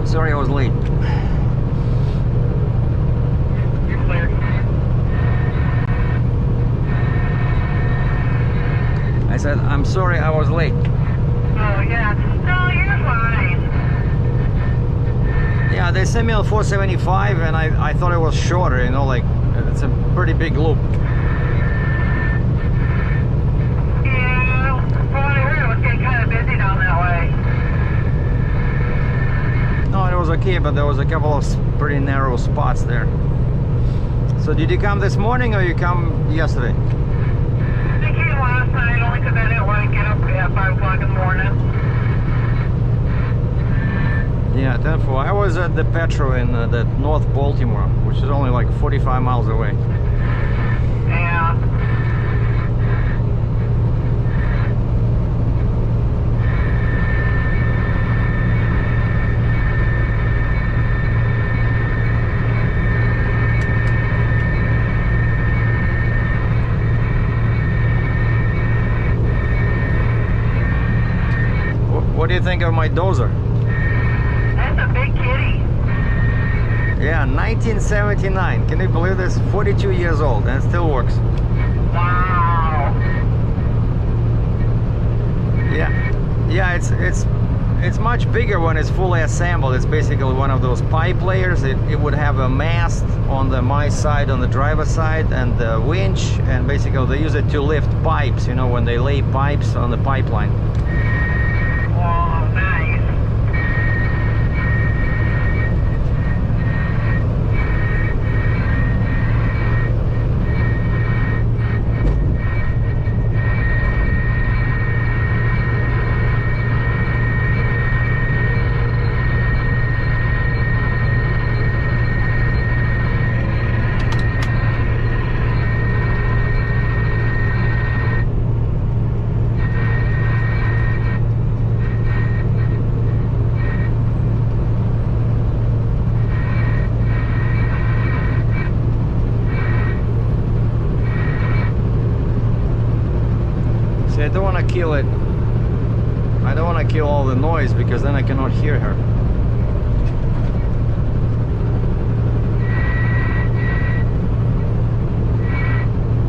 Sorry I was late. You're clear. I said, I'm sorry I was late. Oh, yeah. No, you're fine. Yeah, they sent me on 475 and I thought it was shorter, you know, like it's a pretty big loop. Yeah, from what I heard, it was getting kind of busy down that way. No, it was okay, but there was a couple of pretty narrow spots there. So did you come this morning or you come yesterday? I came last night only because I didn't want to get up at 5 o'clock in the morning. Yeah, 10-4. I was at the THRU in that North Baltimore, which is only like 45 miles away. Yeah. What do you think of my dozer? That's a big kitty. Yeah, 1979. Can you believe this? 42 years old and it still works. Wow. Yeah, it's much bigger when it's fully assembled. It's basically one of those Piplayers. It would have a mast on the my side, on the driver's side, and the winch, and basically they use it to lift pipes, you know, when they lay pipes on the pipeline. Oh, nice. See, I don't want to kill it. I don't want to kill all the noise because then I cannot hear her.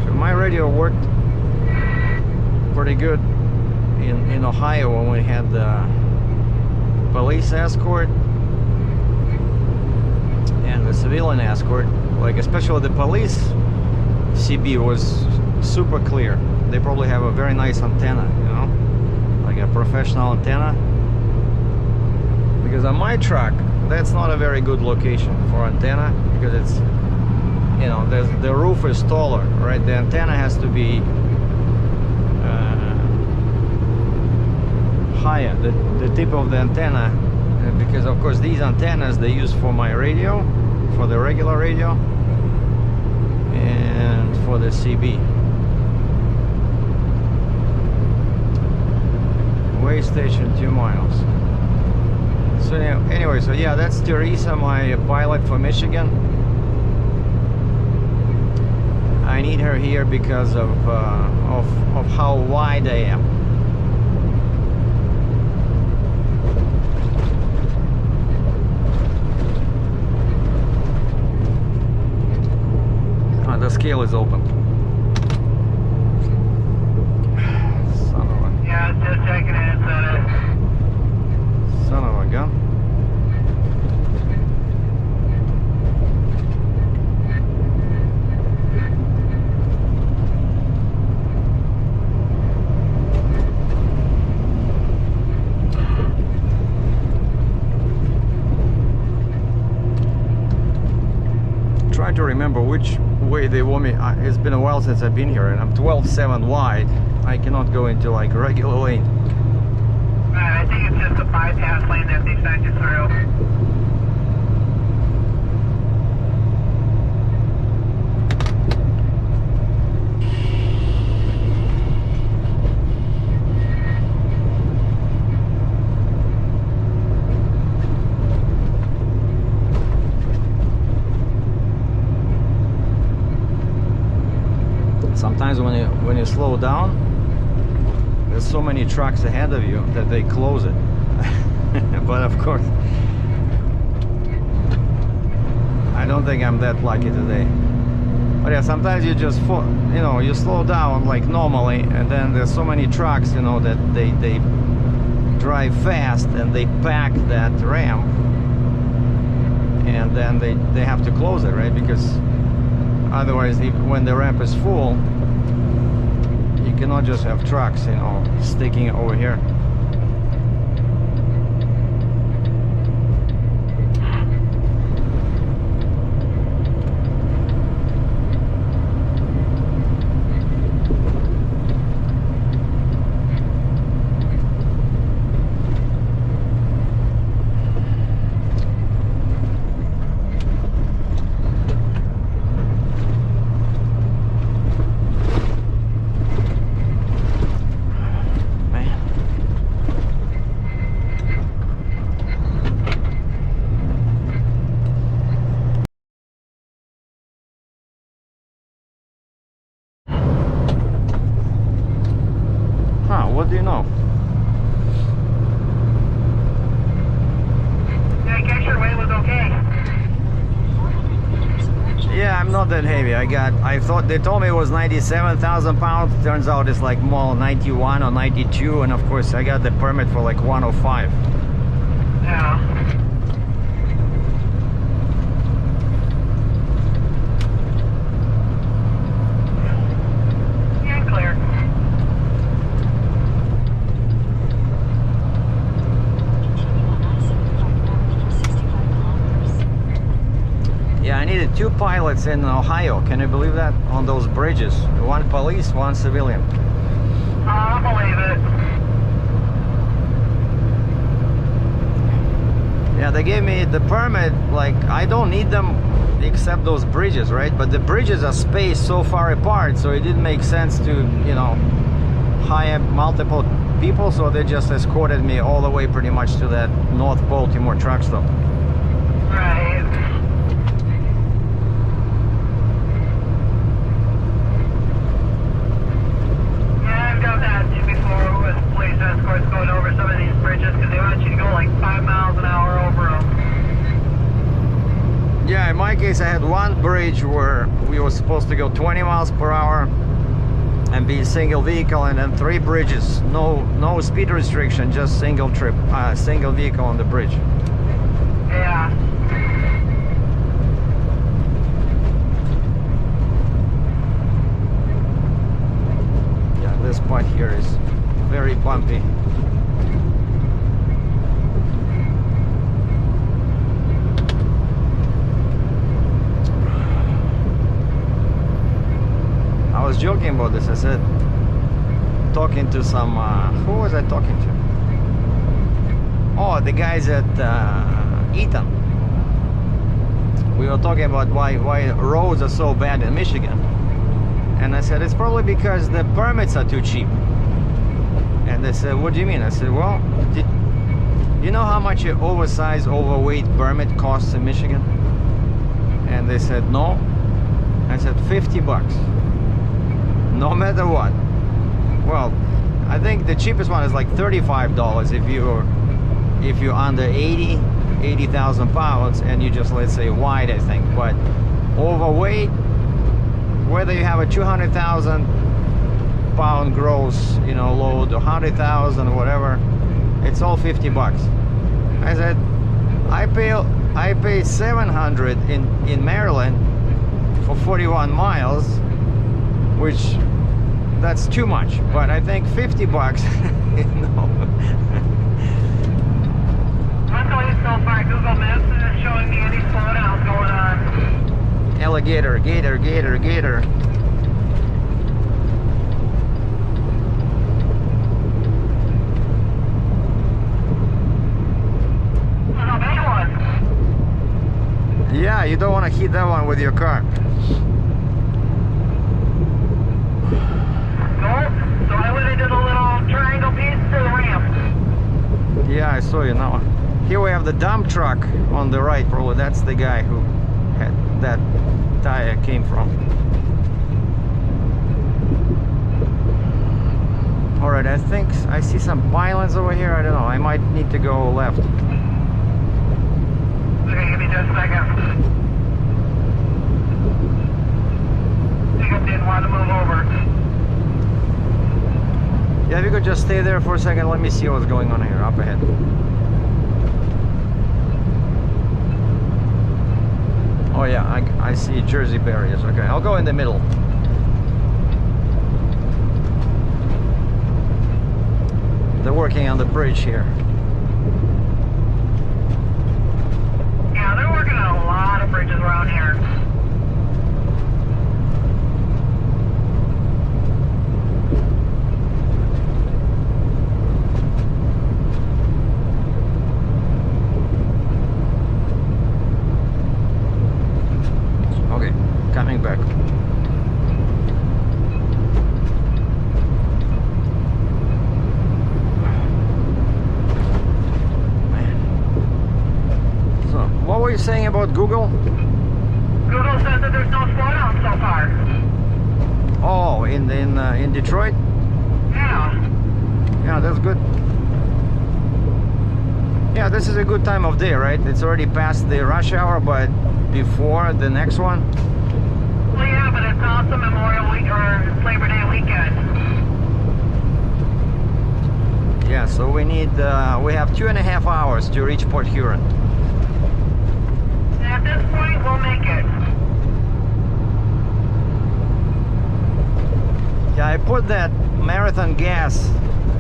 So my radio worked pretty good in Ohio when we had the police escort and the civilian escort. Like especially the police CB was super clear. They probably have a very nice antenna, you know, like a professional antenna. Because on my truck, that's not a very good location for antenna because it's, you know, the roof is taller, right? The antenna has to be higher, the tip of the antenna, because of course these antennas they use for my radio, for the regular radio, and for the CB. Way station 2 miles. So anyway, so yeah, that's Teresa, my pilot for Michigan. I need her here because of how wide I am. The scale is open. Yeah, just checking in, Son of a gun. Try to remember which way they want me. It's been a while since I've been here and I'm 12.7 wide. I cannot go into like regular lane. I think it's just a bypass lane that they sent you through. Sometimes when you slow down, there's so many trucks ahead of you that they close it. But of course, I don't think I'm that lucky today. But yeah, sometimes you just, you know, you slow down like normally, and then there's so many trucks, you know, that they drive fast and they pack that ramp, and then they have to close it, right? Because otherwise, when the ramp is full, you cannot just have trucks, you know, sticking over here. What do you know? Yeah, I guess your weight was okay. Yeah, I'm not that heavy. I thought they told me it was 97,000 pounds. Turns out it's like more 91 or 92, and of course I got the permit for like 105. Yeah. I needed 2 pilots in Ohio. Can you believe that? On those bridges. 1 police, 1 civilian. I believe it. Yeah, they gave me the permit. Like, I don't need them except those bridges, right? But the bridges are spaced so far apart, so it didn't make sense to, you know, hire multiple people. So they just escorted me all the way pretty much to that North Baltimore truck stop. Right. Escorts going over some of these bridges because they want you to go like 5 miles an hour over them. Yeah, in my case I had 1 bridge where we were supposed to go 20 miles per hour and be single vehicle, and then 3 bridges, no speed restriction, just single vehicle on the bridge. Yeah. Yeah, this part here is very bumpy. I was joking about this. I said, talking to some, who was I talking to? Oh, the guys at Eaton. We were talking about why roads are so bad in Michigan. And I said, it's probably because the permits are too cheap. And they said, what do you mean? I said, well, you know how much an oversized, overweight permit costs in Michigan? And they said, no. I said, $50. No matter what. Well, I think the cheapest one is like $35 if you're under 80,000 pounds and you just, let's say, wide, I think. But overweight, whether you have a 200,000 pound gross, you know, load, 100,000 or whatever, it's all $50. I said, I pay 700 in Maryland for 41 miles, which that's too much. But I think $50, you know. Luckily so far, Google Maps isn't showing me any slowdowns going on. Alligator, gator, gator, gator. Yeah, you don't want to hit that one with your car. Nope. So I went into the little triangle piece for the ramp. Yeah, I saw you now. Here we have the dump truck on the right. Probably that's the guy who had that tire came from. All right, I think I see some pylons over here. I don't know. I might need to go left. Okay, give me just a second. pickup didn't want to move over. Yeah, if you could just stay there for a second, let me see what's going on here, up ahead. Oh yeah, I see Jersey barriers. Okay, I'll go in the middle. They're working on the bridge here. Yeah, they're working on a lot of bridges around here. Okay, coming back. What were you saying about Google? Google says that there's no slowdown so far. Oh, in Detroit? Yeah. Yeah, that's good. Yeah, this is a good time of day, right? It's already past the rush hour, but before the next one. Well, yeah, but it's also Memorial Week or Labor Day weekend. Yeah, so we have 2.5 hours to reach Port Huron. At this point, we'll make it. Yeah, I put that Marathon Gas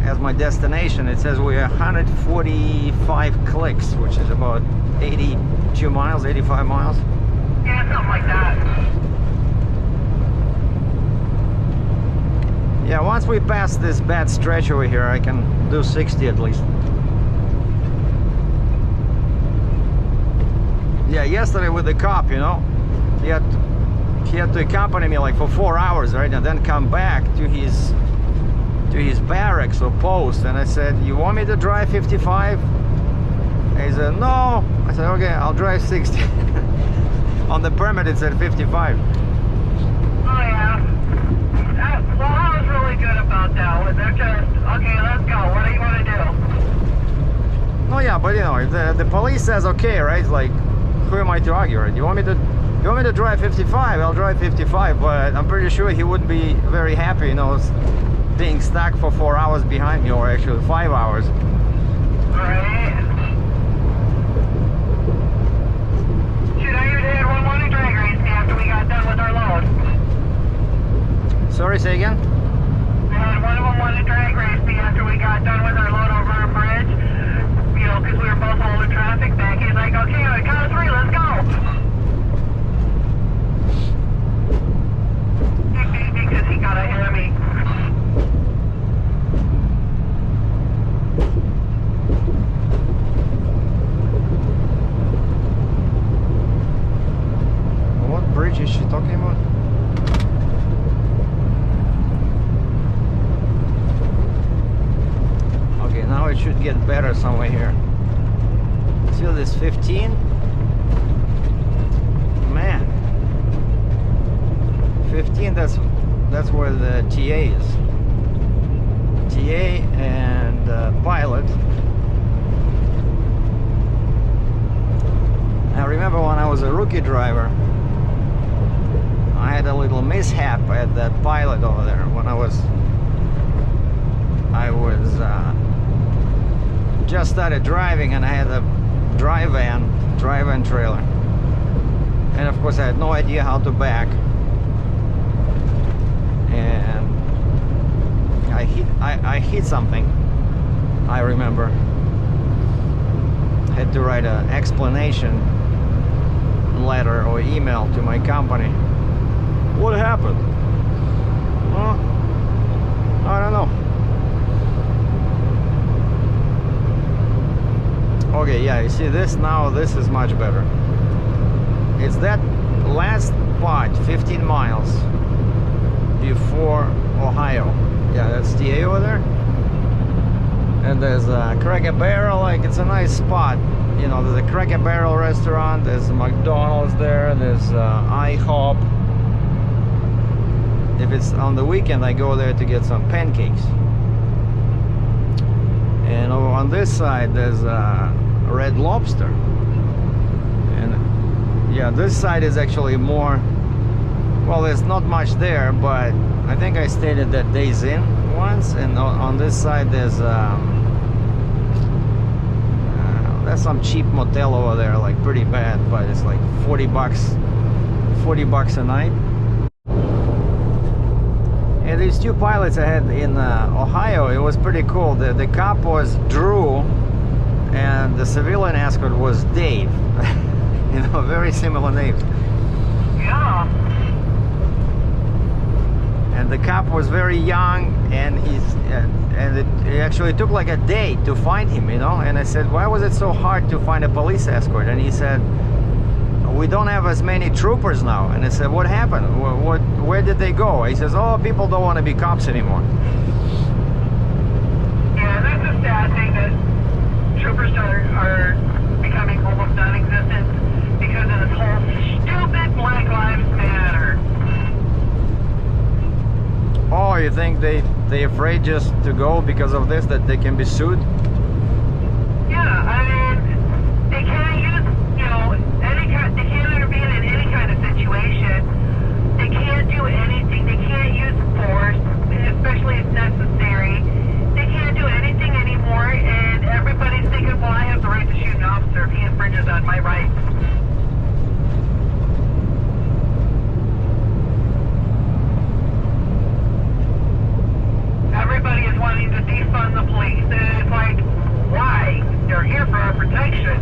as my destination. It says we're 145 clicks, which is about 82 miles, 85 miles. Yeah, something like that. Yeah, once we pass this bad stretch over here, I can do 60 at least. Yeah, yesterday with the cop, you know, he had to accompany me like for 4 hours, right, and then come back to his barracks or post, and I said, "You want me to drive 55?" And he said, "No." I said, "Okay, I'll drive 60." On the permit it said 55. Oh yeah. Well, I was really good about that one. They're just, okay, let's go. What do you want to do? Oh yeah, but you know, if the police says okay, right? Like, who am I to argue, right? You want me to drive 55? I'll drive 55, but I'm pretty sure he wouldn't be very happy, you know, being stuck for 4 hours behind me, or actually 5 hours. Right. Shoot, I even had one wanted drag race me after we got done with our load. Sorry, say again? I had one of them wanted drag race me after we got done with our load over a bridge. You know, because we were both holding traffic back. He's like, okay, on the count of 3, let's go. He beat me because he got ahead of me. What bridge is she talking about? Okay, now it should get better somewhere here. See this 15? Man. 15, that's where the TA is. TA and pilot. I remember when I was a rookie driver, I had a little mishap at that pilot over there when I was just started driving, and I had a drive van trailer, and of course I had no idea how to back, and I hit something. I remember I had to write an explanation letter or email to my company. What happened? Huh? I don't know. Okay, yeah, you see this now, this is much better. It's that last spot, 15 miles before Ohio. Yeah, that's TA over there. And there's a Cracker Barrel, like it's a nice spot. You know, there's a Cracker Barrel restaurant, there's a McDonald's there, there's IHOP. If it's on the weekend, I go there to get some pancakes. And over on this side, there's Red Lobster. And yeah, this side is actually more Well, there's not much there, but I think I stayed at that Days Inn once, and on this side there's some cheap motel over there, like pretty bad, but it's like 40 bucks a night. And these two pilots I had in Ohio, it was pretty cool. The cop was THRU, and the civilian escort was Dave. You know, very similar names. Yeah. And the cop was very young, and it actually took like a day to find him, you know. And I said, why was it so hard to find a police escort? And he said, we don't have as many troopers now. And I said, what happened? Where did they go? He says, oh, people don't want to be cops anymore. Yeah, that's a sad thing that troopers are becoming almost non-existent because of this whole stupid Black Lives Matter. Oh, you think they're afraid just to go because of this, that they can be sued? Yeah, I mean, they can't use, you know, they can't intervene in any kind of situation. They can't do anything. They can't use force, especially if necessary. They can't do anything anymore, and everybody's thinking, well, I have the right to shoot an officer if he infringes on my rights. Everybody is wanting to defund the police, and it's like, why? They're here for our protection.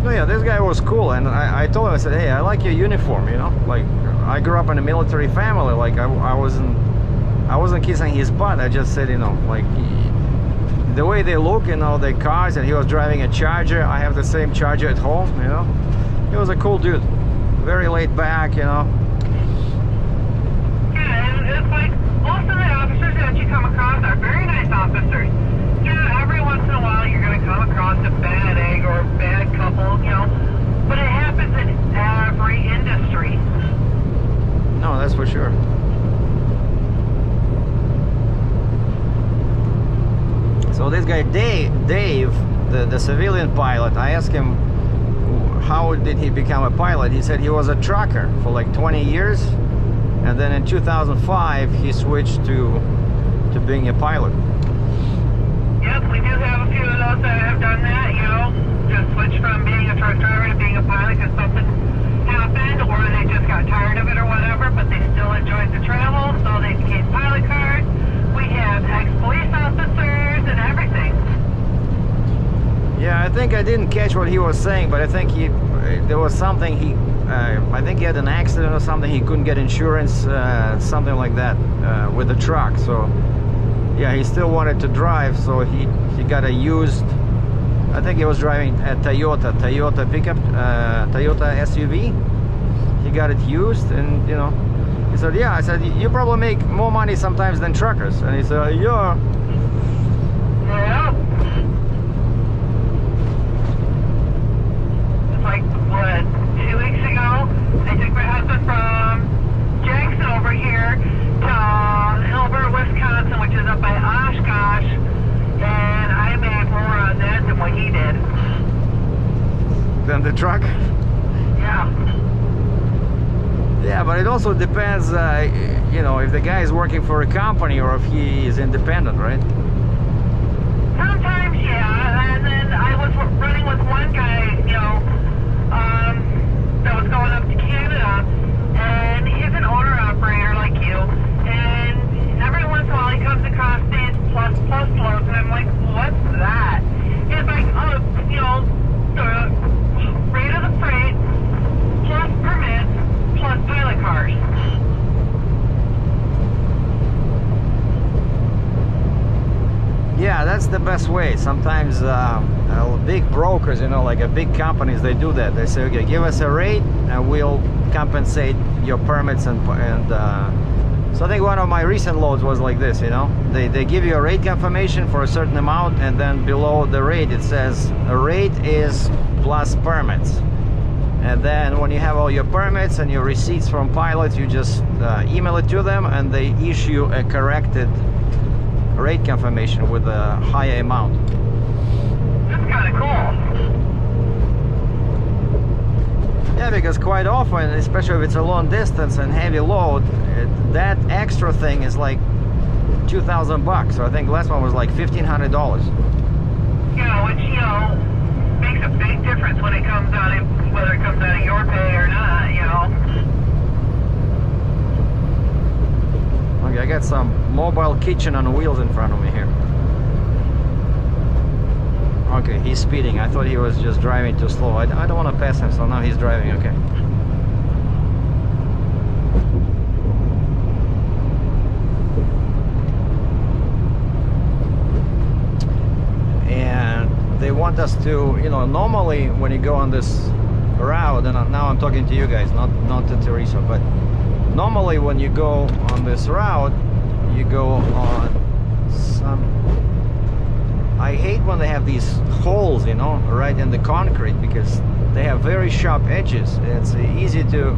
No, yeah, this guy was cool, and I told him, I said, hey, I like your uniform, you know, like I grew up in a military family, like I wasn't kissing his butt. I just said, you know, like the way they look, you know, the cars, and he was driving a Charger. I have the same Charger at home, you know. He was a cool dude, very laid back, you know. Yeah, and it's like most of the officers that you come across are very nice officers. Yeah, every once in a while you're going to come across a bad egg or a bad couple, you know, but it happens in every industry. No, that's for sure. So this guy Dave, the civilian pilot, I asked him how did he become a pilot. He said he was a trucker for like 20 years, and then in 2005 he switched to being a pilot. Yep, we do have a few of those that have done that, you know, just switched from being a truck driver to being a pilot because something happened, or they just got tired of it or whatever, but they still enjoyed the travel, so they became pilot cards. We have ex-police officers and everything. Yeah, I think I didn't catch what he was saying, but I think there was something I think he had an accident or something. He couldn't get insurance, something like that, with the truck. So yeah, he still wanted to drive, so he got a used, I think he was driving a Toyota pickup, Toyota SUV. He got it used, and you know, he said, yeah. I said, you probably make more money sometimes than truckers. And he said, yeah. Yeah. It's like, what, 2 weeks ago, I took my husband from Jackson over here to Hilbert, Wisconsin, which is up by Oshkosh, and I made more on that than what he did. Than the truck? Yeah. Yeah, but it also depends, you know, if the guy is working for a company or if he is independent, right? Sometimes, yeah, and then I was running with one guy, you know, that was going up to Canada, and he's an owner-operator like you, and every once in a while he comes across these plus loads, and I'm like, what's that? It's like, oh, you know, the rate of the freight, plus permits, plus pilot cars. Yeah, that's the best way. Sometimes big brokers, you know, like big companies, they do that. They say, okay, give us a rate and we'll compensate your permits and so I think one of my recent loads was like this, you know. They give you a rate confirmation for a certain amount, and then below the rate it says a rate is plus permits. And then when you have all your permits and your receipts from pilots, you just email it to them, and they issue a corrected rate confirmation with a higher amount. That's kind of cool. Yeah, because quite often, especially if it's a long distance and heavy load, that extra thing is like $2,000. So I think last one was like $1,500. Yeah, which, you know, makes a big difference when it comes out of, whether it comes out of your pay or not, you know. Okay, I got some mobile kitchen on wheels in front of me here. Okay, he's speeding. I thought he was just driving too slow. I don't want to pass him, so now he's driving. Okay. And they want us to, you know, normally when you go on this route, and now I'm talking to you guys, not to Teresa, but normally when you go on this route, you go on some... I hate when they have these holes, you know, right in the concrete, because they have very sharp edges. It's easy to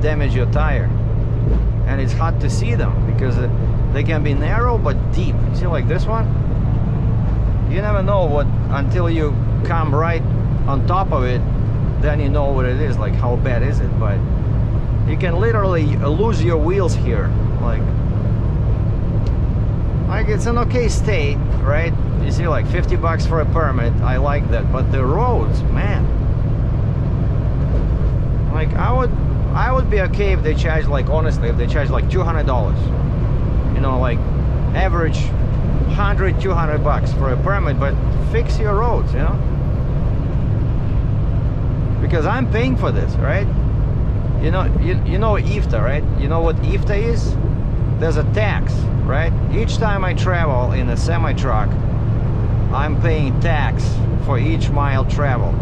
damage your tire, and it's hard to see them because they can be narrow but deep. You see, like this one, you never know what until you come right on top of it, then you know what it is, like how bad is it. But you can literally lose your wheels here, like it's an okay state, right? You see, like $50 for a permit. I like that, but the roads, man, like I would be okay if they charge, like, honestly, if they charge like $200, you know, like average $100-200 for a permit, but fix your roads, you know, because I'm paying for this, right? You know IFTA, right? You know what IFTA is? There's a tax, right? Each time I travel in a semi-truck, I'm paying tax for each mile traveled.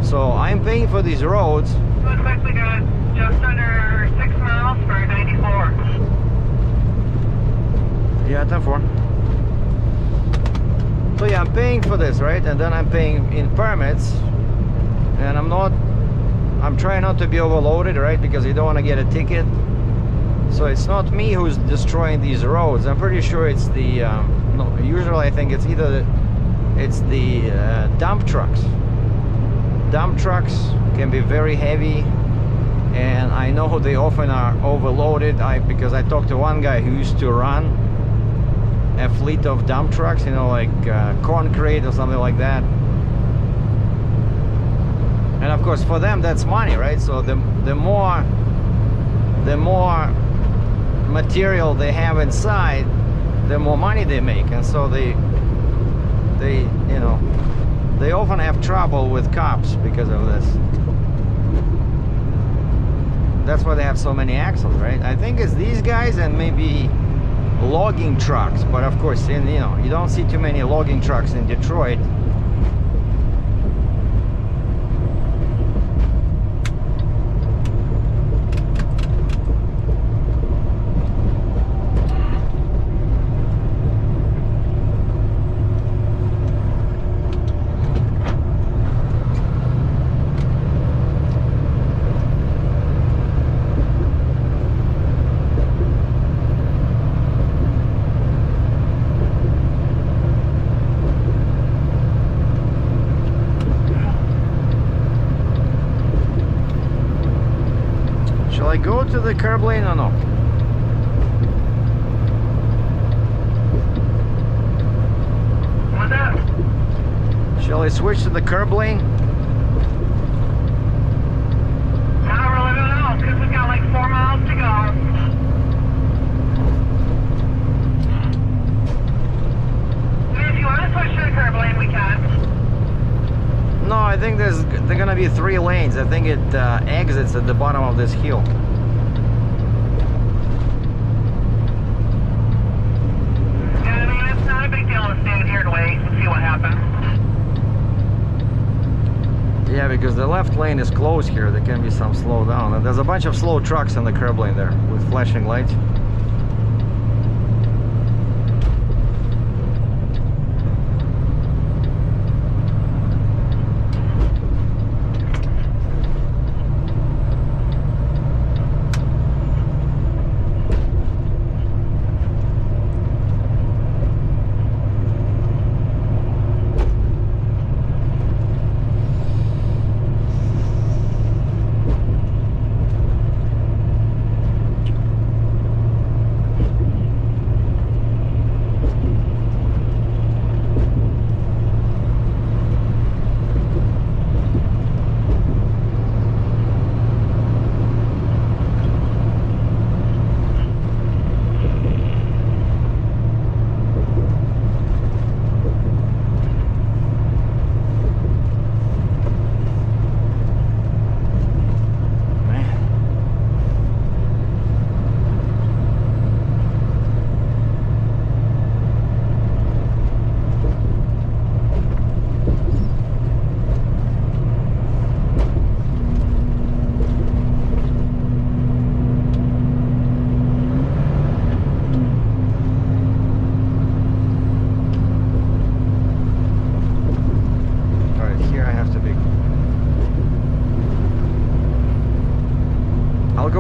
So I'm paying for these roads. Looks like we got just under 6 miles for 94. Yeah, 10-4. So yeah, I'm paying for this, right? And then I'm paying in permits, and I'm trying not to be overloaded, right? Because you don't want to get a ticket. So it's not me who's destroying these roads. I'm pretty sure it's the no, usually I think it's either the dump trucks. Dump trucks can be very heavy, and I know they often are overloaded. Because I talked to one guy who used to run a fleet of dump trucks, you know, like concrete or something like that. And of course, for them that's money, right? So the more material they have inside, the more money they make, and so they you know, they often have trouble with cops because of this. That's why they have so many axles, right? I think it's these guys and maybe logging trucks, but of course, you know, you don't see too many logging trucks in Detroit. Go to the curb lane or no? What's that? Shall I switch to the curb lane? I really don't know, because we've got like 4 miles to go. I mean, if you want to switch to the curb lane, we can. No, I think there are gonna be 3 lanes. I think it exits at the bottom of this hill. Yeah, because the left lane is closed here. There can be some slowdown. And there's a bunch of slow trucks in the curb lane there with flashing lights.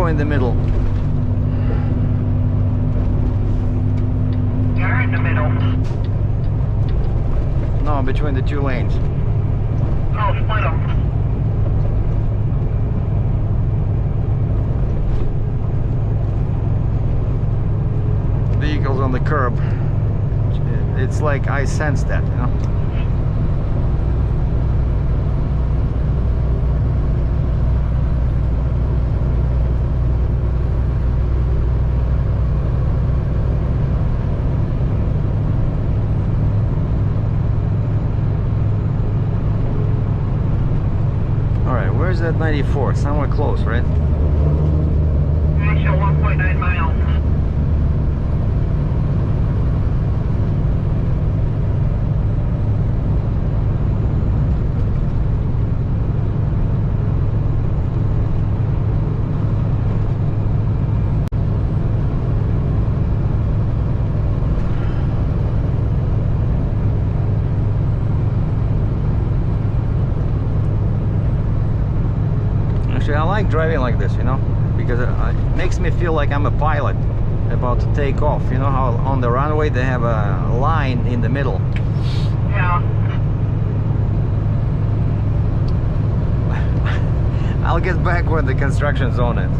go in the middle. You're in the middle. No, between the two lanes. Oh, split them. Vehicles on the curb. It's like I sense that, you know. Where's that 94? Somewhere close, right? I show 1.9 miles. Actually, I like driving like this, you know, because it makes me feel like I'm a pilot about to take off. You know how on the runway they have a line in the middle? Yeah. I'll get back when the construction zone ends.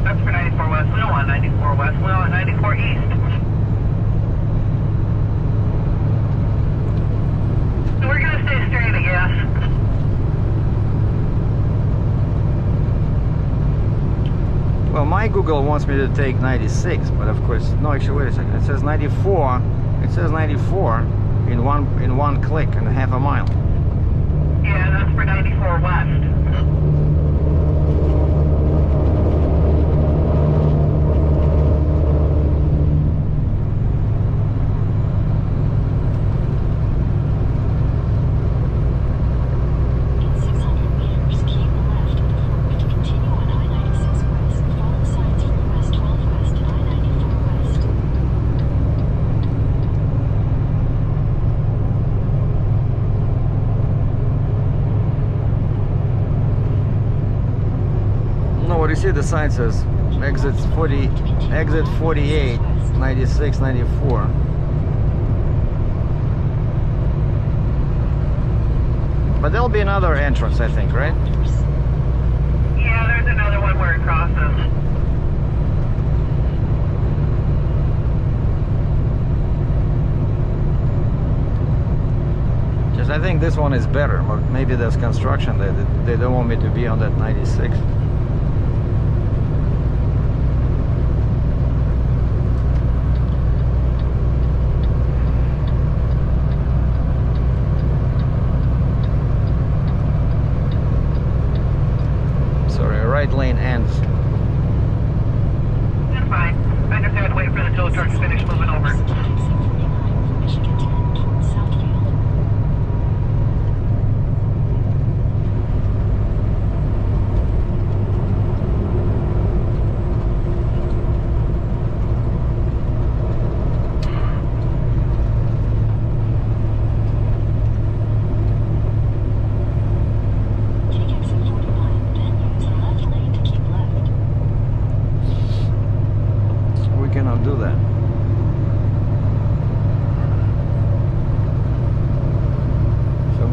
That's for 94 West. We don't want 94 West. We want 94 East. So we're going to stay straight, I guess. Well, my Google wants me to take 96, but of course, no, actually, wait a second. It says 94. It says 94 in one click and half a mile. Yeah, that's for 94 West. You see the sign says exit 40, exit 48, 96, 94. But there'll be another entrance, I think, right? Yeah, there's another one where it crosses. Just I think this one is better, but maybe there's construction there. They don't want me to be on that 96. Right lane ends. That's fine. I just had to wait for the tow truck to finish moving over.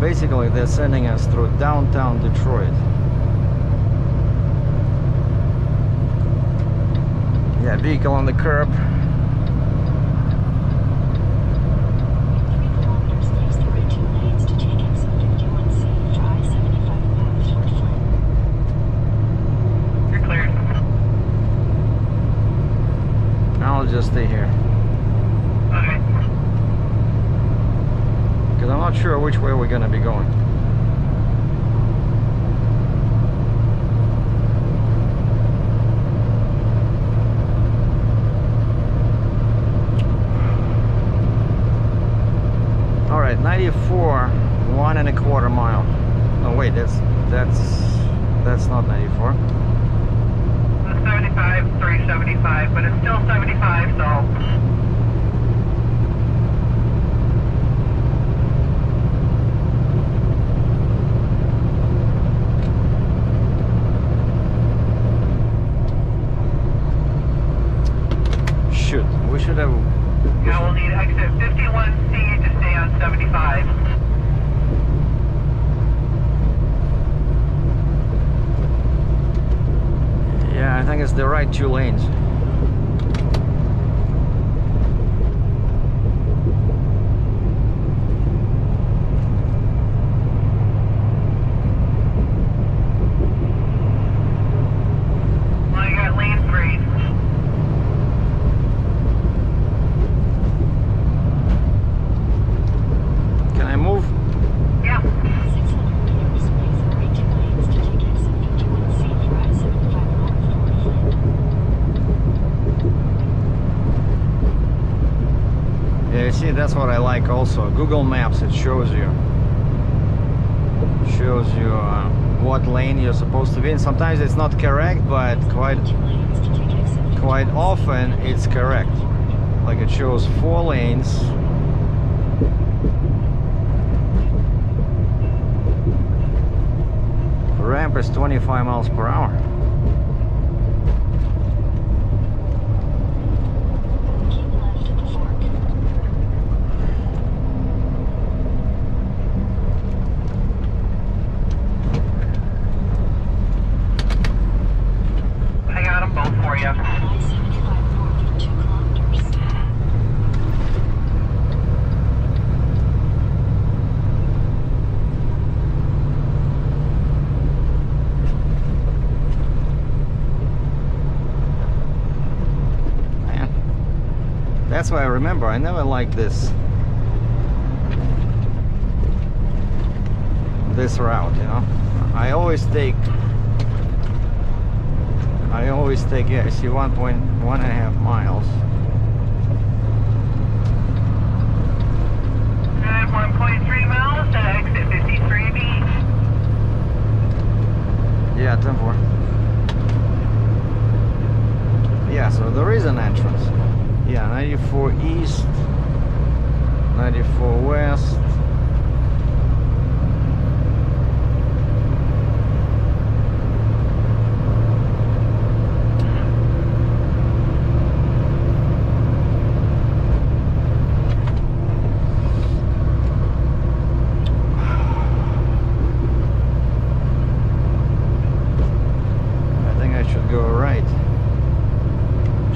Basically, they're sending us through downtown Detroit. Yeah, vehicle on the curb. You're cleared. I'll just stay here. Okay. Because I'm not sure which way we're going to be going. All right, 94, 1.25 mile. No, wait, that's not 94. It's 75, 375, but it's still 75, so. I think it's the right 2 lanes. Well, you got lane free. Can I move? Yeah. 600 meters, please right 2 lanes to take exit 51C for I-75 north toward Flint. Yeah, you see, that's what I like also. Google Maps, it shows you what lane you're supposed to be in. Sometimes it's not correct, but 2 lanes to take exit 51C. quite often it's correct. Like it shows 4 lanes. The ramp is 25 miles per hour. Keep left at the fork. I got them both for you. I-75 north for 2 kilometers. Man, that's why I remember. I never liked this route, you know. I always take, yeah, I see 1.5 miles. At 1.3 miles to exit 53B. Yeah, 10-4. Yeah, so there is an entrance. Yeah, 94 east, 94 west. I think I should go right.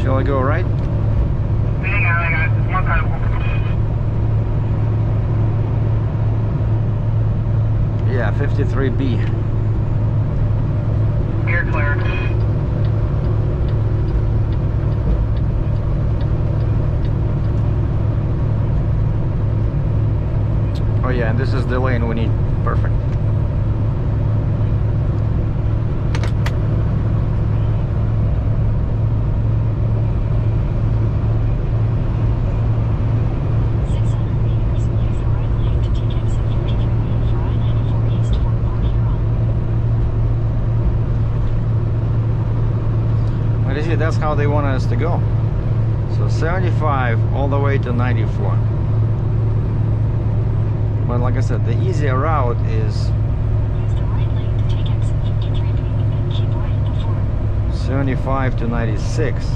Shall I go right? Hang on, I got one kind of. Yeah, 53B. You're clear. Oh yeah, and this is the lane we need. Perfect. That's how they want us to go. So 75 all the way to 94. But like I said, the easier route is 75 to 96.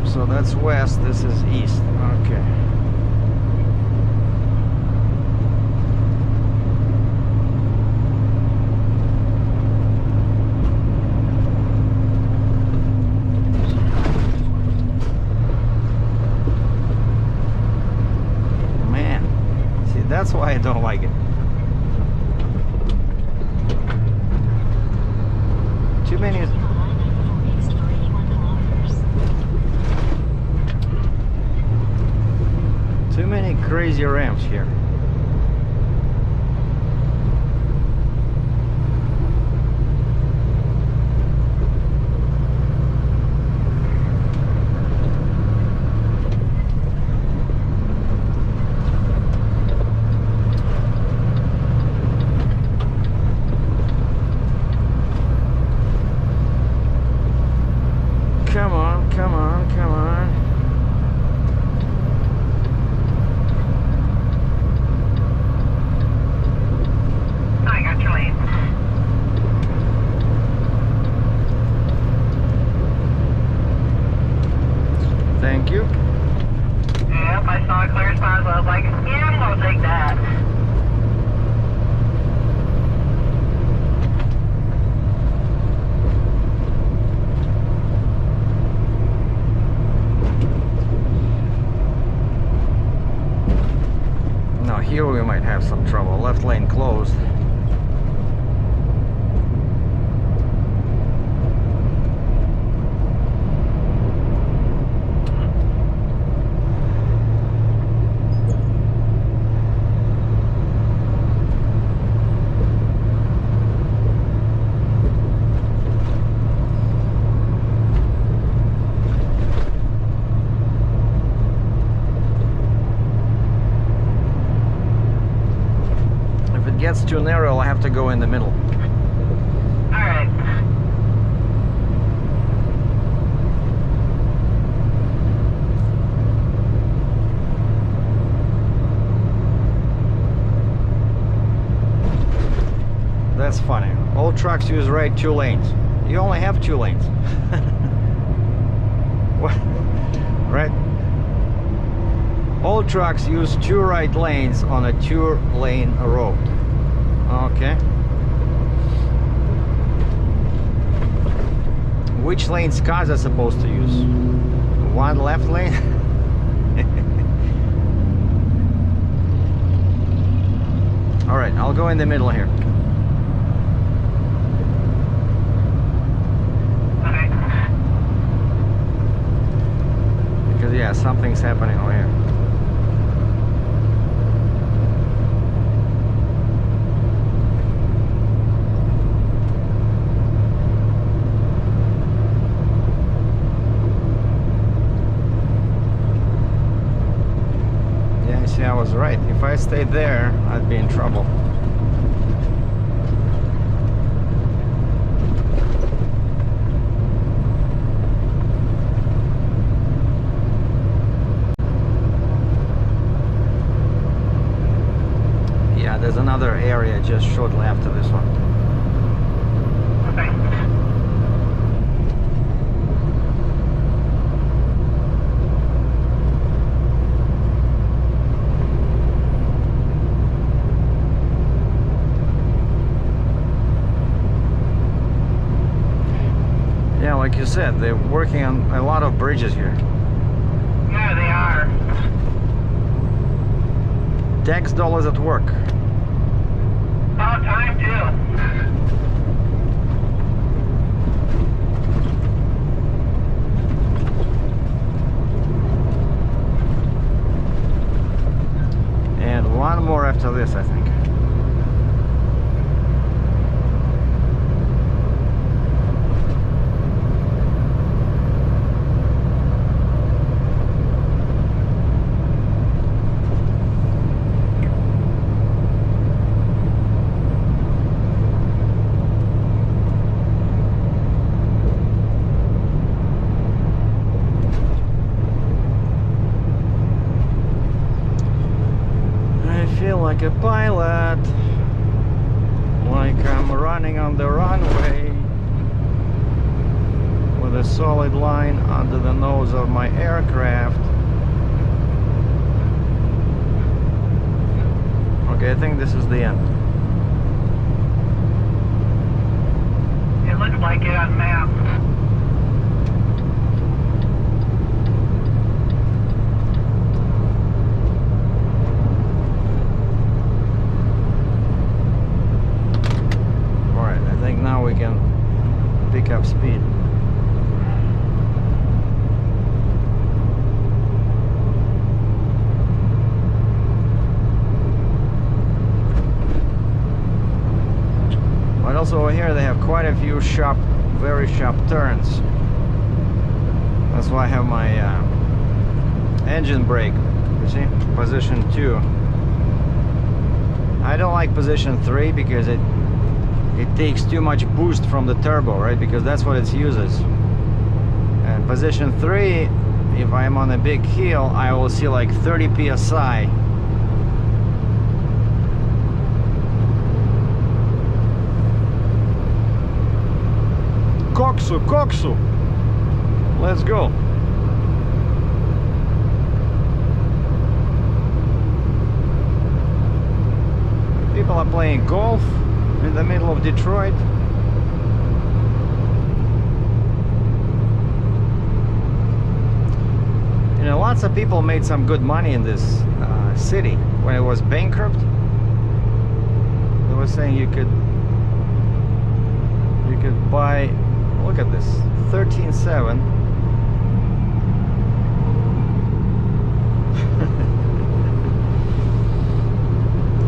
So that's west, this is east. Okay. Man, see, that's why I don't like it. Too many. Too many crazy ramps here. Come on, come on, come on. here we might have some trouble. Left lane closed. Gets too narrow, I have to go in the middle. All right. That's funny. All trucks use right 2 lanes. You only have 2 lanes. What? Right? All trucks use 2 right lanes on a 2-lane road. Okay. Which lanes cars are supposed to use? 1 left lane? Alright, I'll go in the middle here. Okay. Because yeah, something's happening over here. I was right. If I stayed there, I'd be in trouble. Yeah, there's another area just shortly after this one. Okay. Yeah, like you said, they're working on a lot of bridges here. Yeah, they are. Tax dollars at work. About time too. And one more after this, I think. Like a pilot, like I'm running on the runway with a solid line under the nose of my aircraft. Okay, I think this is the end. It looks like it on map. Now we can pick up speed. But also over here they have quite a few sharp, very sharp turns. That's why I have my engine brake. You see, position 2. I don't like position 3 because it takes too much boost from the turbo, right? Because that's what it uses. And position 3, if I'm on a big hill, I will see like 30 psi. Koksu, koksu! Let's go! People are playing golf in the middle of Detroit. You know, lots of people made some good money in this city when it was bankrupt. They were saying you could buy. Look at this, 13.7.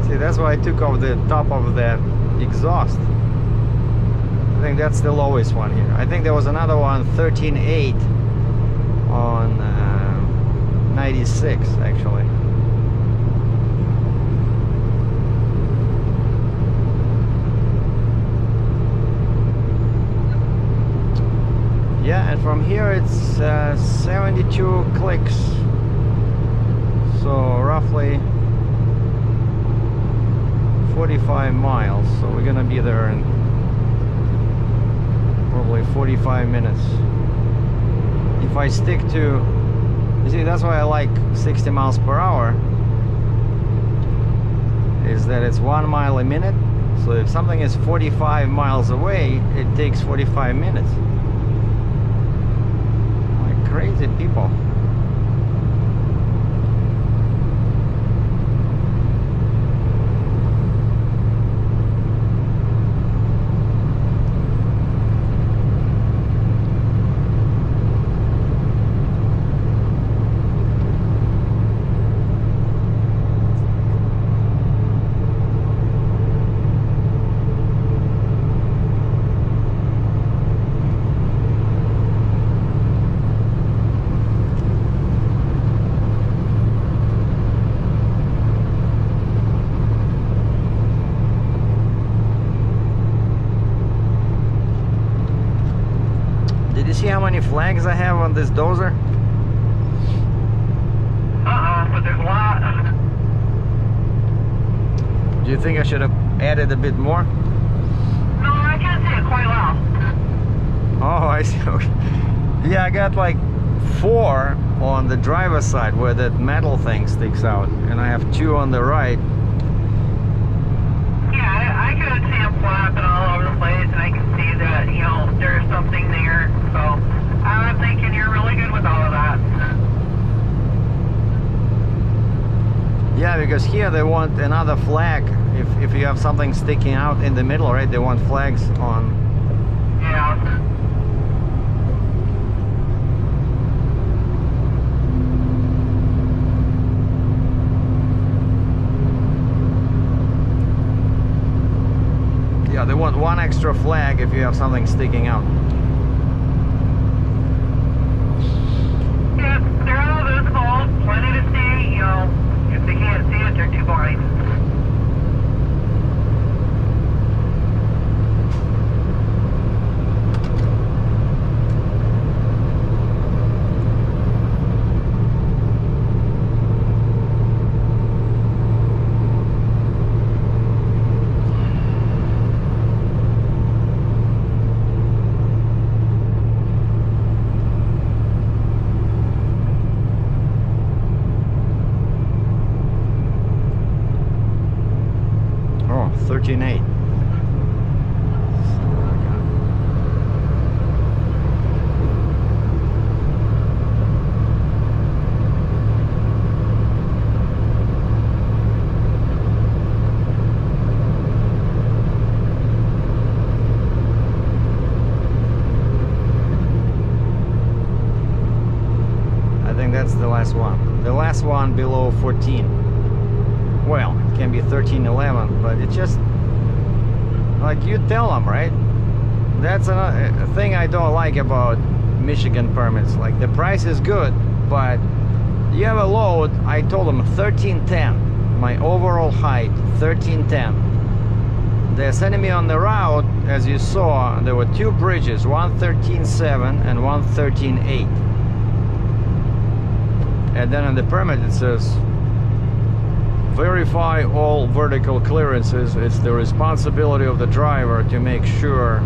See, that's why I took off the top of that exhaust. I think that's the lowest one here. I think there was another one, 13.8 on 96 actually. Yeah, and from here it's 72 clicks, so roughly 45 miles. So we're gonna be there in probably 45 minutes. If I stick to, you see, that's why I like 60 miles per hour, is that it's 1 mile a minute. So if something is 45 miles away, it takes 45 minutes. Like crazy people. See how many flags I have on this dozer? But there's a lot. Do you think I should have added a bit more? No, I can't see it quite well. Oh, I see. Yeah, I got like 4 on the driver's side where that metal thing sticks out, and I have 2 on the right. Yeah, I could see them flapping all over the place, and I can see that, you know, there's something there. So I'm thinking you're really good with all of that. Yeah, because here they want another flag. If you have something sticking out in the middle, right? They want flags on. Yeah. Yeah, they want 1 extra flag if you have something sticking out. Yeah, they're all visible, plenty to see, you know, if they can't see it, they're too blind. Oh, 13.8. I think that's the last one. The last one below 14. Well, it can be 13.11, but it's just like you tell them, right? That's another thing I don't like about Michigan permits. Like the price is good, but you have a load. I told them 1310, my overall height 1310. They're sending me on the route, as you saw. There were 2 bridges, one 13.7 and one 13.8. And then on the permit it says, verify all vertical clearances. It's the responsibility of the driver to make sure,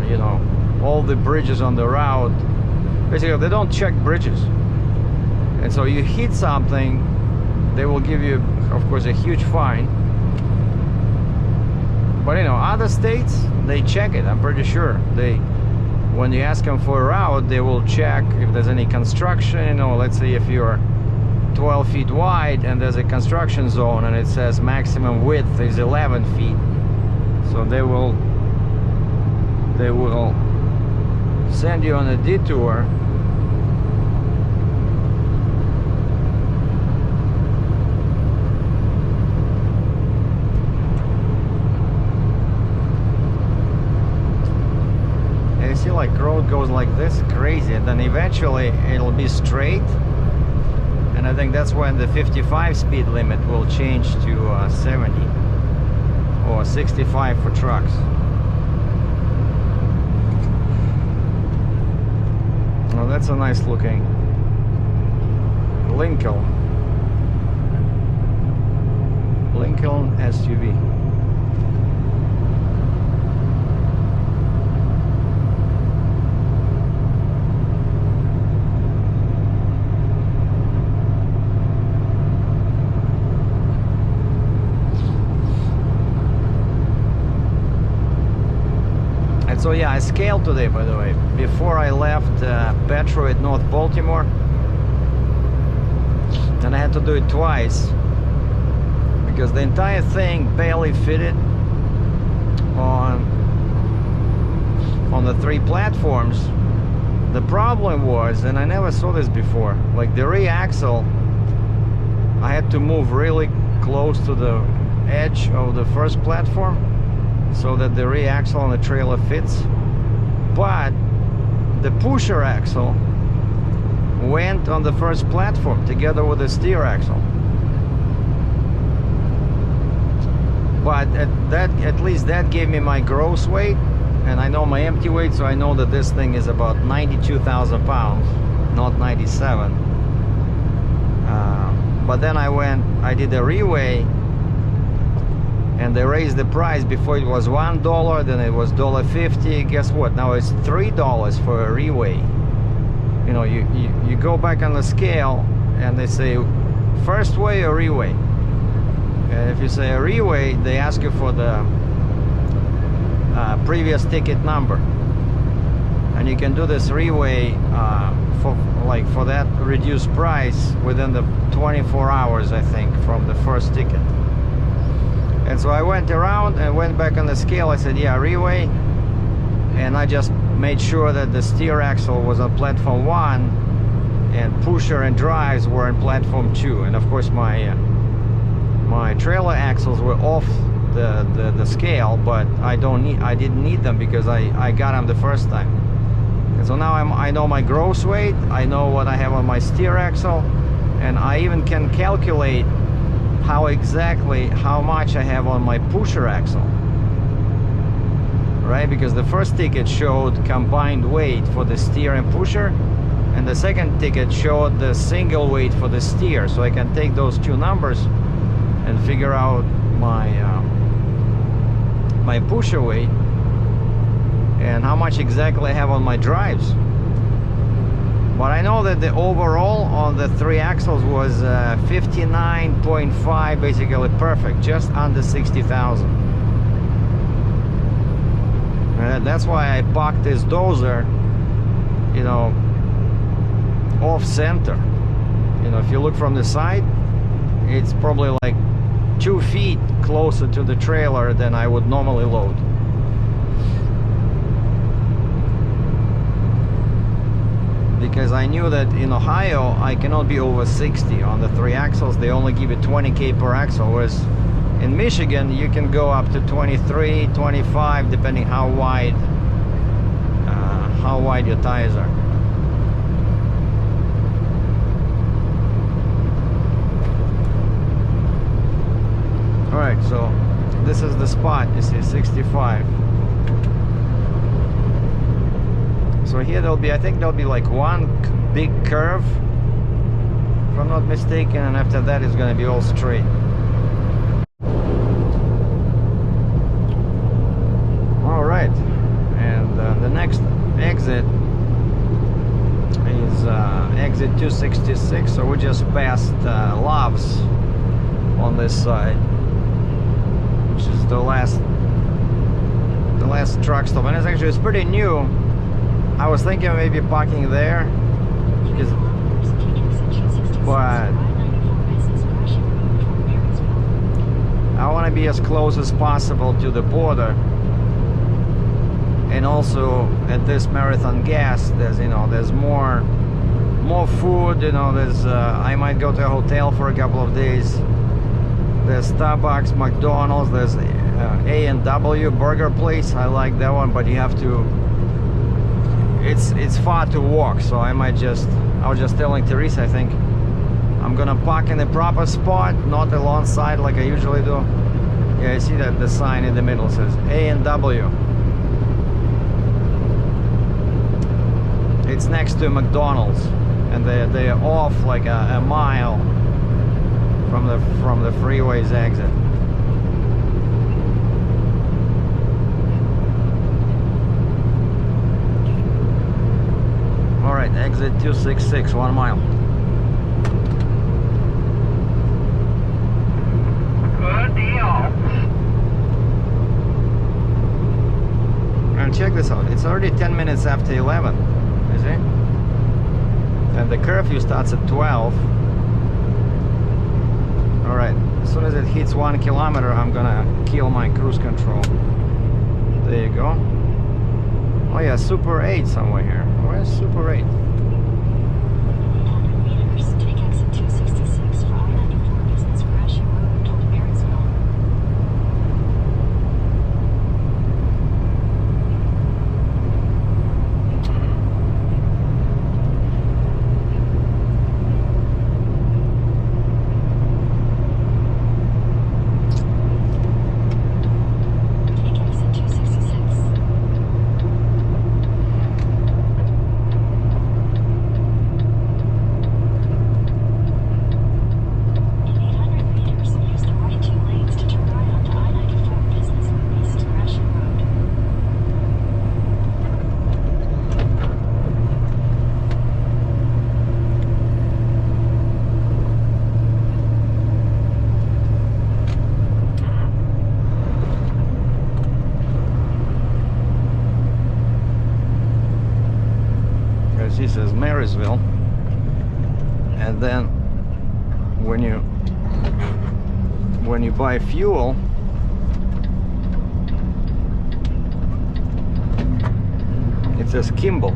you know, all the bridges on the route. Basically, they don't check bridges. And so you hit something, they will give you, of course, a huge fine. But you know, other states, they check it. I'm pretty sure they when you ask them for a route, they will check if there's any construction. You know, let's say if you're 12 feet wide and there's a construction zone and it says maximum width is 11 feet, so they will send you on a detour. And you see, like, road goes like this, crazy, and then eventually it'll be straight. And I think that's when the 55 speed limit will change to 70 or 65 for trucks. Oh, that's a nice looking Lincoln SUV. So yeah, I scaled today, by the way. Before I left THRU at North Baltimore, and I had to do it twice because the entire thing barely fitted on the 3 platforms. The problem was, and I never saw this before, like the rear axle, I had to move really close to the edge of the first platform so that the rear axle on the trailer fits, but the pusher axle went on the first platform together with the steer axle. But at least that gave me my gross weight, and I know my empty weight, so I know that this thing is about 92,000 pounds, not 97. But then I did a reweigh, and they raised the price. Before it was $1, then it was $1.50. Guess what? Now it's $3 for a reweigh. You know, you go back on the scale and they say first weigh or reweigh. And if you say a reweigh, they ask you for the previous ticket number, and you can do this reweigh for that reduced price within the 24 hours, I think, from the first ticket. And so I went around and went back on the scale. I said, yeah, reweigh. And I just made sure that the steer axle was on platform 1 and pusher and drives were on platform 2. And of course my trailer axles were off the scale, but I didn't need them because I got them the first time. And so now I know my gross weight, I know what I have on my steer axle, and I even can calculate how much I have on my pusher axle, right? Because the first ticket showed combined weight for the steer and pusher, and the second ticket showed the single weight for the steer. So I can take those 2 numbers and figure out my pusher weight and how much exactly I have on my drives. But I know that the overall on the 3 axles was 59.5, basically perfect, just under 60,000. That's why I parked this dozer, you know, off center. You know, if you look from the side, it's probably like 2 feet closer to the trailer than I would normally load. Because I knew that in Ohio I cannot be over 60 on the 3 axles. They only give you 20k per axle, whereas in Michigan you can go up to 23, 25, depending how wide your tires are. All right, so this is the spot, you see, 65. So here I think there'll be like one big curve, if I'm not mistaken, and after that it's going to be all straight. All right, and the next exit is exit 266. So we just passed Love's on this side, which is the last truck stop, and it's pretty new. I was thinking of maybe parking there, because, but I want to be as close as possible to the border. And also at this Marathon Gas, there's, you know, there's more food, you know, there's I might go to a hotel for a couple of days. There's Starbucks, McDonald's, there's A&W burger place. I like that one, but you have to, it's far to walk, so I was just telling Teresa, I think I'm gonna park in the proper spot, not alongside like I usually do. Yeah, I see that the sign in the middle says A&W. It's next to McDonald's, and they're off like a mile from the freeway's exit. All right, exit 266, 1 mile. Good deal. And check this out. It's already 10 minutes after 11. You see? And the curfew starts at 12. All right. As soon as it hits 1 kilometer, I'm gonna kill my cruise control. There you go. Oh yeah, Super 8 somewhere here. Where's Super 8? 100 meters, take exit 266 for I-94 Business Gratiot Road toward Marysville. Take exit 266. In 800 meters, use the right 2 lanes to turn right onto I-94 Business East Gratiot Road. Because he says Marysville, and then when you buy fuel, it says Kimball.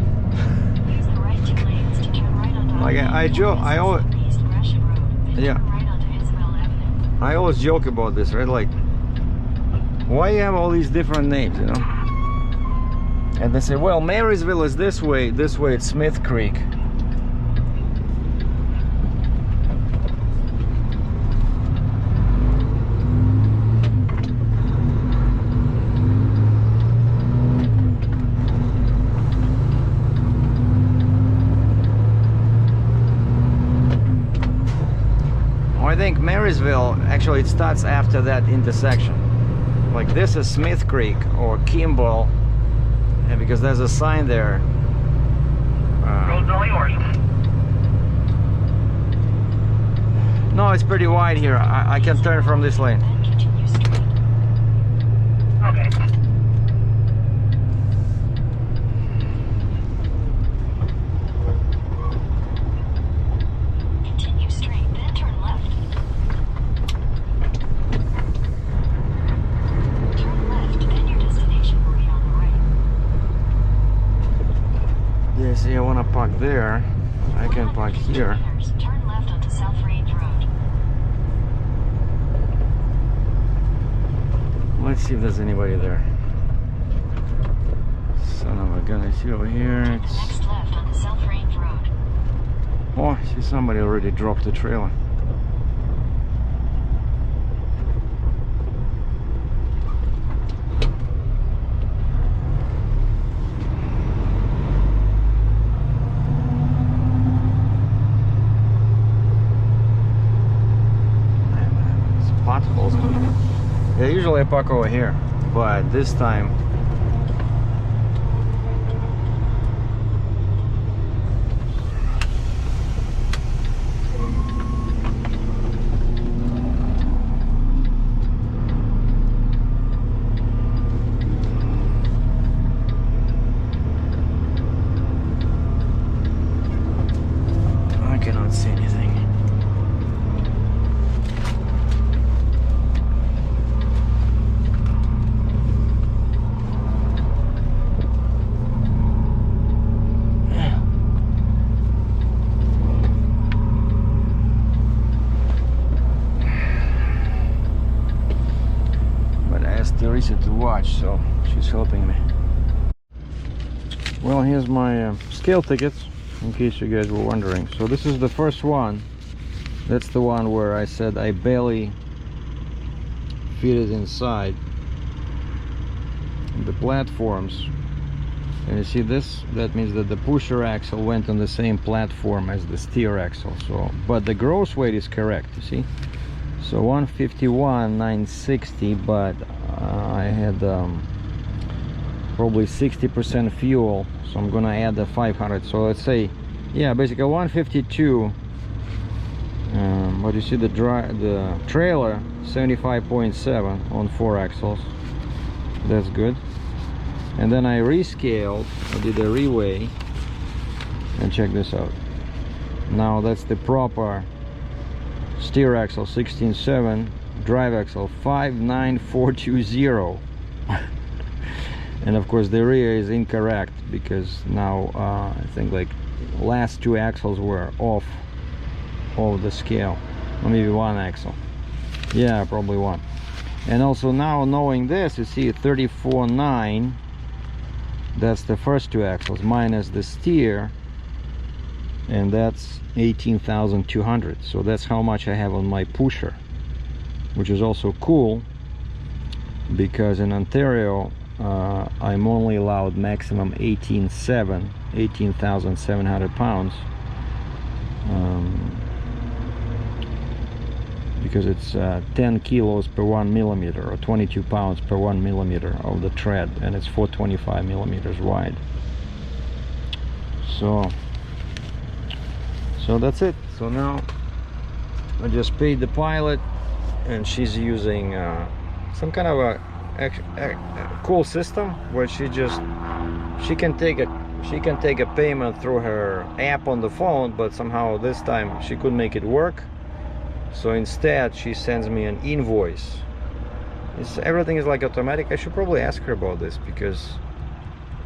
Use the right 2 lanes to turn right onto Like I always, East Gratiot Road, then yeah. turn right onto Isabel Avenue. I always joke about this, right? Like, why you have all these different names, you know? And they say, well, Marysville is this way it's Smith Creek. I think Marysville, actually it starts after that intersection. Like this is Smith Creek or Kimball, and because there's a sign there. Road's all yours. No, it's pretty wide here. I can turn from this lane. Then continue straight. Okay. Continue straight, then turn left. Turn left, then your destination will be on the right. Yeah, see, I want to park there. I can park 150 here. meters, turn left onto South Range Road. Let's see if there's anybody there. Son of a gun, I see over here. Take the next left onto South Range Road. Oh, I see somebody already dropped the trailer. It's potholes. Yeah, usually I park over here, but this time Teresa to watch, so she's helping me. Well, here's my scale tickets, in case you guys were wondering. So this is the first one. That's the one where I said I barely fit it inside the platforms. And you see this? That means that the pusher axle went on the same platform as the steer axle. So, but the gross weight is correct, you see? So 151,960, but I had probably 60% fuel, so I'm gonna add the 500. So let's say, yeah, basically 152. But you see the trailer 75.7 on 4 axles. That's good. And then I rescaled, I did a reweigh, and check this out. Now that's the proper steer axle 16.7, drive axle 59420. And of course the rear is incorrect because now I think like last 2 axles were off of the scale, or maybe 1 axle. Yeah, probably 1. And also now knowing this, you see 34.9, that's the first 2 axles minus the steer, and that's 18,200. So that's how much I have on my pusher, which is also cool because in Ontario I'm only allowed maximum 18,700 pounds, because it's 10 kilos per 1 millimeter, or 22 pounds per 1 millimeter of the tread, and it's 425 millimeters wide. So that's it. So now I just paid the pilot, and she's using some kind of a cool system where she can take a payment through her app on the phone, but somehow this time she couldn't make it work. So instead she sends me an invoice. Everything is like automatic. I should probably ask her about this because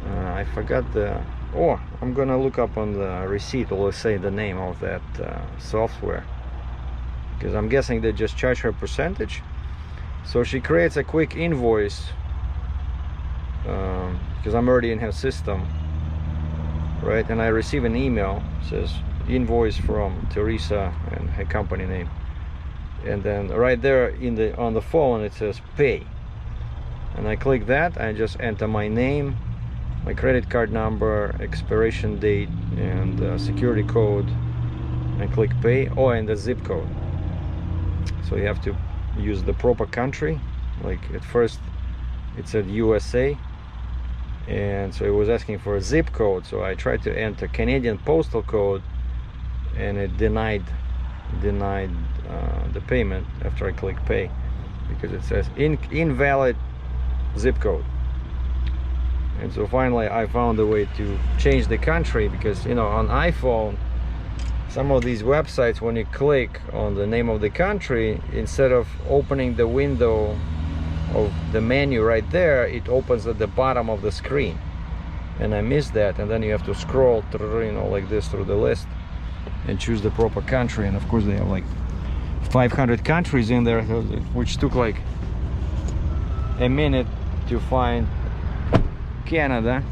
I forgot the... Oh, I'm gonna look up on the receipt, or let's say the name of that software, because I'm guessing they just charge her a percentage. So she creates a quick invoice because I'm already in her system, right? And I receive an email, it says invoice from Teresa and her company name, and then right there on the phone it says pay, and I click that. I just enter my name, my credit card number, expiration date, and security code, and click pay. Oh, and the zip code. So you have to use the proper country. Like at first it said USA, and so it was asking for a zip code, so I tried to enter Canadian postal code, and it denied the payment after I click pay, because it says invalid zip code. And so finally I found a way to change the country, because you know, on iPhone some of these websites, when you click on the name of the country, instead of opening the window of the menu right there, it opens at the bottom of the screen, and I missed that. And then you have to scroll through, you know, like this through the list and choose the proper country. And of course they have like 500 countries in there, which took like a minute to find Canada,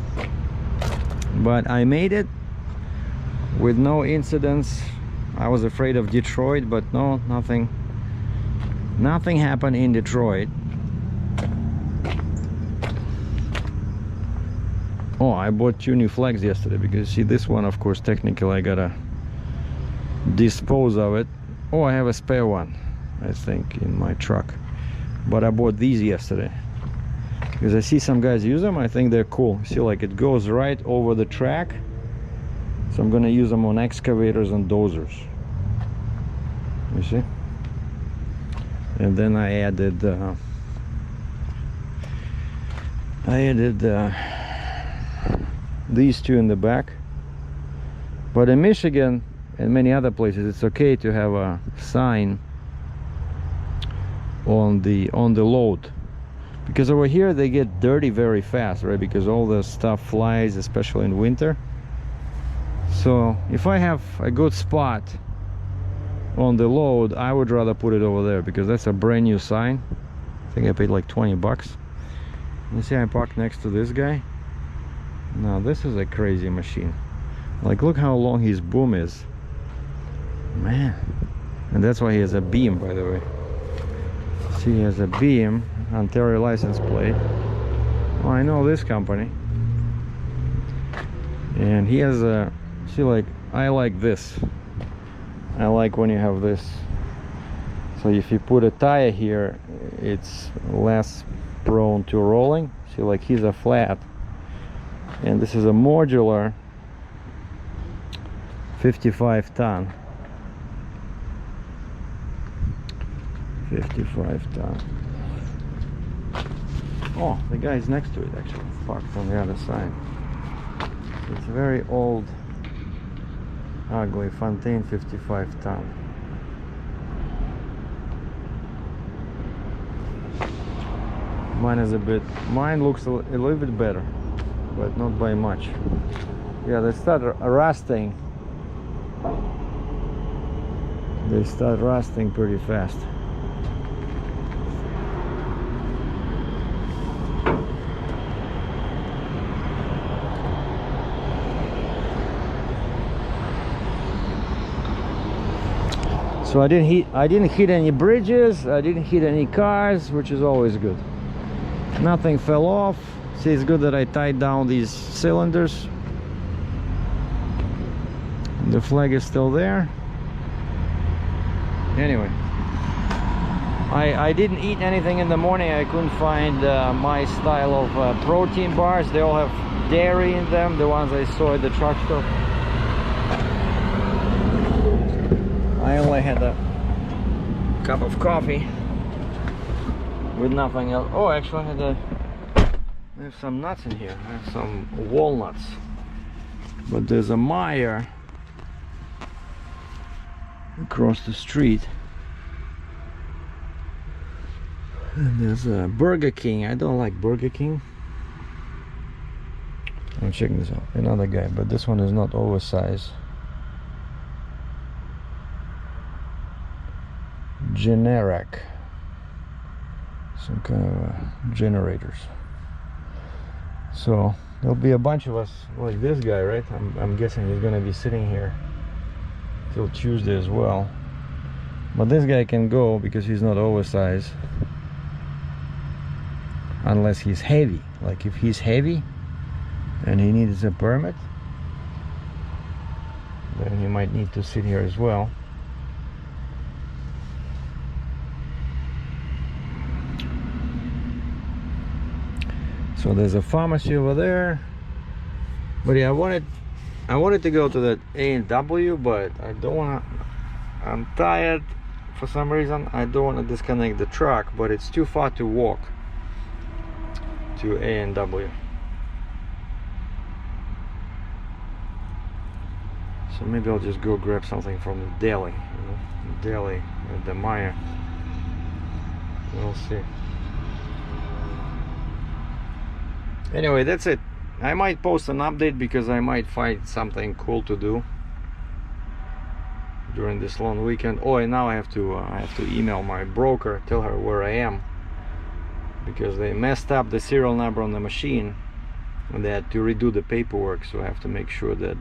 but I made it with no incidents. I was afraid of Detroit, but no, nothing happened in Detroit. Oh, I bought 2 new flags yesterday, because see, this one, of course, technically I gotta dispose of it. Oh, I have a spare one, I think, in my truck, but I bought these yesterday because I see some guys use them. I think they're cool. See, like it goes right over the track, so I'm gonna use them on excavators and dozers, you see. And then I added these 2 in the back. But in Michigan and many other places, it's okay to have a sign on the load, because over here they get dirty very fast, right? Because all the stuff flies, especially in winter. So if I have a good spot on the load, I would rather put it over there, because that's a brand new sign. I think I paid like 20 bucks. You see I parked next to this guy. Now this is a crazy machine. Like, look how long his boom is, man. And that's why he has a beam, by the way. See, he has a beam, Ontario license plate. Oh, I know this company. And he has a, see, like, I like this. I like when you have this. So if you put a tire here, it's less prone to rolling. See, like, he's a flat. And this is a modular 55 ton. 55 ton. Oh, the guy's next to it actually, parked on the other side. It's a very old, ugly Fontaine 55 ton. Mine is a bit, mine looks a little bit better, but not by much. Yeah, they start rusting. They start rusting pretty fast. So I didn't hit any bridges, I didn't hit any cars, which is always good. Nothing fell off. See, it's good that I tied down these cylinders. The flag is still there. Anyway, I didn't eat anything in the morning. I couldn't find my style of protein bars. They all have dairy in them, the ones I saw at the truck stop. I only had a cup of coffee with nothing else. Oh, actually I have some nuts in here. I have some walnuts. But there's a Meijer across the street. And there's a Burger King. I don't like Burger King. I'm checking this out. Another guy, but this one is not oversized. Generic, some kind of generators. So there'll be a bunch of us like this guy, right? I'm guessing he's gonna be sitting here till Tuesday as well. But this guy can go because he's not oversized, unless he's heavy. Like if he's heavy and he needs a permit, then he might need to sit here as well. So there's a pharmacy over there. But yeah, I wanted to go to that A&W, but I don't want to. I'm tired for some reason. I don't want to disconnect the truck, but it's too far to walk to A&W. So maybe I'll just go grab something from the deli, you know, the deli at the Meijer. We'll see. Anyway, that's it. I might post an update because I might find something cool to do during this long weekend. Oh, and now I have to email my broker, tell her where I am, because they messed up the serial number on the machine and they had to redo the paperwork. So I have to make sure that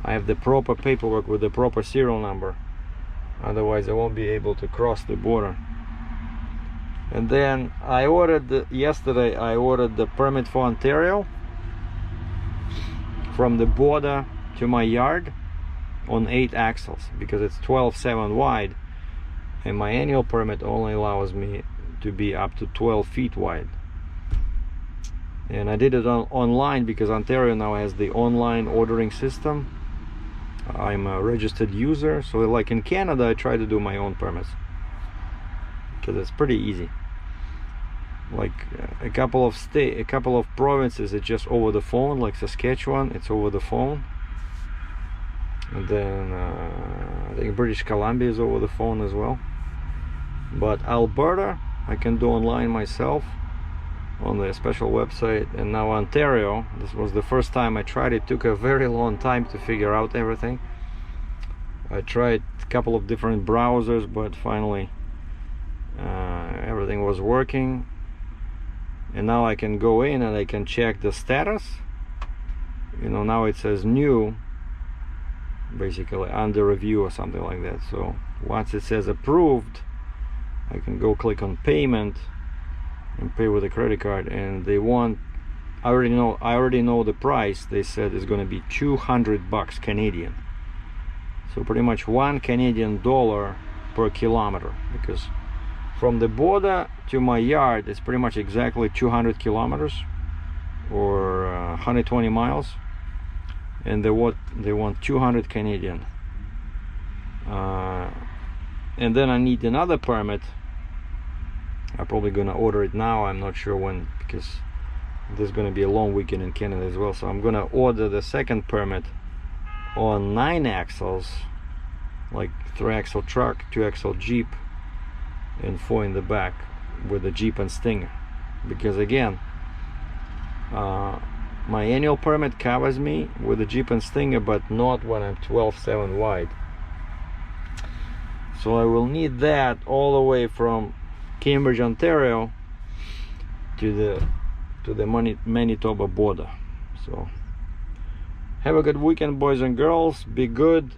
I have the proper paperwork with the proper serial number. Otherwise I won't be able to cross the border. And then I ordered yesterday I ordered the permit for Ontario from the border to my yard on 8 axles, because it's 12.7 wide and my annual permit only allows me to be up to 12 feet wide. And I did it online because Ontario now has the online ordering system. I'm a registered user, so like in Canada I try to do my own permits because it's pretty easy. Like a couple of provinces it's just over the phone, like Saskatchewan, it's over the phone. And then I think British Columbia is over the phone as well. But Alberta I can do online myself on the special website. And now Ontario, this was the first time I tried it. Took a very long time to figure out everything. I tried a couple of different browsers, but finally everything was working. and now I can go in and I can check the status. You know, now it says new, basically under review or something like that. So once it says approved, I can go click on payment and pay with a credit card, and they want, I already know the price. They said it's going to be $200 Canadian, so pretty much $1 Canadian per kilometer, because from the border to my yard it's pretty much exactly 200 kilometers or 120 miles, and they want 200 Canadian. And then I need another permit. I'm probably gonna order it now. I'm not sure when, because there's gonna be a long weekend in Canada as well. So I'm gonna order the second permit on 9 axles, like 3-axle truck, 2-axle Jeep, and 4 in the back with the Jeep and Stinger. Because again, my annual permit covers me with the Jeep and Stinger, but not when I'm 12.7 wide. So I will need that all the way from Cambridge, Ontario to the Manitoba border. So have a good weekend, boys and girls. Be good.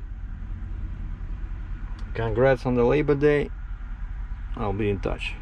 Congrats on the Labor Day. I'll be in touch.